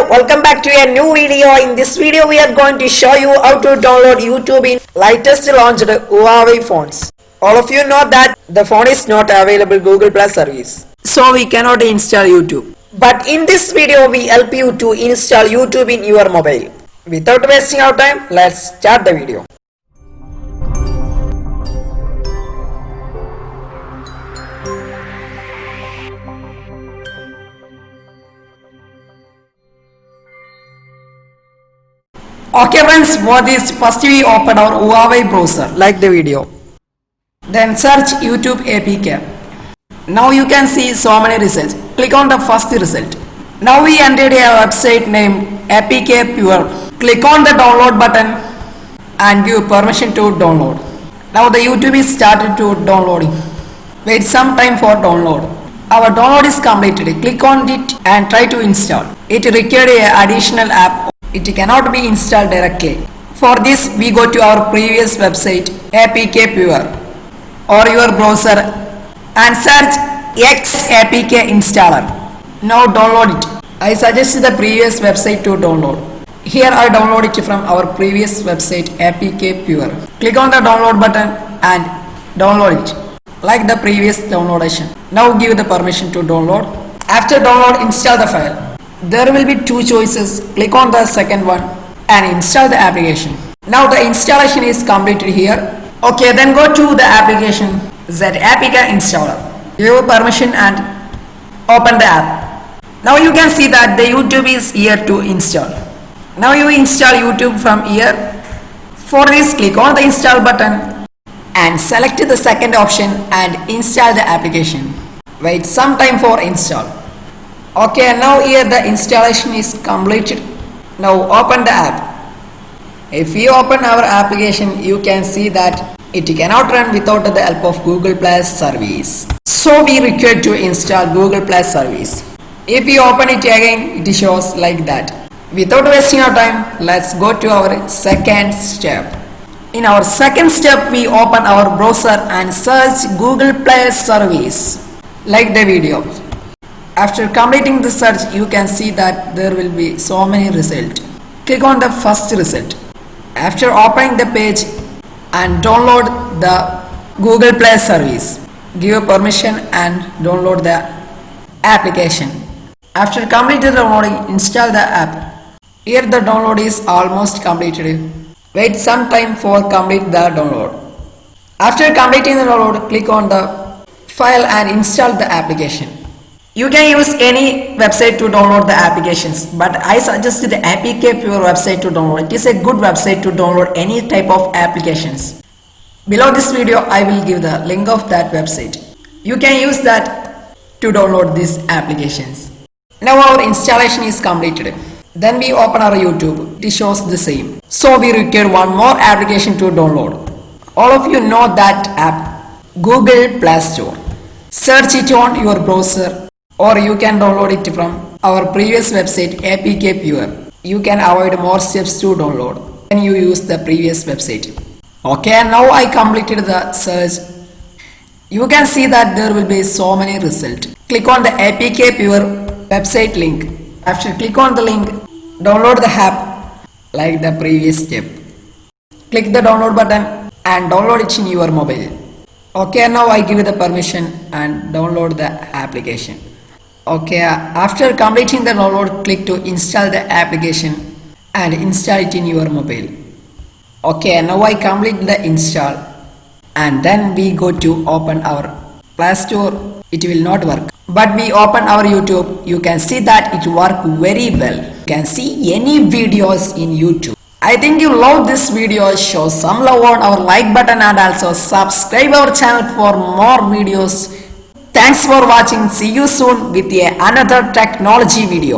welcome back to a new video. In this video we are going to show you how to download YouTube in latest launched Huawei phones. All of you know that the phone is not available Google Play service, so we cannot install YouTube. But in this video we help you to install YouTube in your mobile. Without wasting our time, let's start the video. Okay friends, for this first we open our Huawei browser like the video. Then search YouTube APK. Now you can see so many results. Click on the first result. Now we entered a website named APK Pure. Click on the download button and give permission to download. Now the YouTube is started to downloading. Wait some time for download. Our download is completed. Click on it and try to install. It required an additional app. It cannot be installed directly. For this we go to our previous website APK Pure or your browser and search XAPK installer. Now download it. I suggest the previous website to download. Here I download it from our previous website APK Pure. Click on the download button and download it like the previous downloadation. Now give the permission to download. After download, install the file. There will be two choices. Click on the second one and install the application. Now the installation is completed here. Okay, then go to the application ZAPK installer. Give permission and open the app. Now you can see that the YouTube is here to install. Now you install YouTube from here. For this, click on the install button and select the second option and install the application. Wait some time for install. Okay, now here the installation is completed. Now open the app. If you open our application, you can see that it cannot run without the help of Google Play service. So we require to install Google Play service. If we open it again, it shows like that. Without wasting our time, let's go to our second step. In our second step, we open our browser and search Google Play service like the video. After completing the search, you can see that there will be so many results. Click on the first result. After opening the page and download the Google Play service, give permission and download the application. After completing the downloading, install the app. Here the download is almost completed. Wait some time for complete the download. After completing the download, click on the file and install the application. You can use any website to download the applications, but I suggest the APK Pure website to download. It is a good website to download any type of applications. Below this video, I will give the link of that website. You can use that to download these applications. Now our installation is completed. Then we open our YouTube. It shows the same. So we require one more application to download. All of you know that app, Google Play Store. Search it on your browser, or you can download it from our previous website APK Pure. You can avoid more steps to download when you use the previous website. Okay, now I completed the search. You can see that there will be so many results. Click on the APK Pure website link. After click on the link, download the app like the previous step. Click the download button and download it in your mobile. Okay, now I give the permission and download the application. Okay, after completing the download, click to install the application and install it in your mobile. Okay, now I complete the install and then we go to open our Play Store. It will not work. But we open our YouTube. You can see that it works very well. You can see any videos in YouTube. I think you love this video. Show some love on our like button and also subscribe our channel for more videos. Thanks for watching. See you soon with another technology video.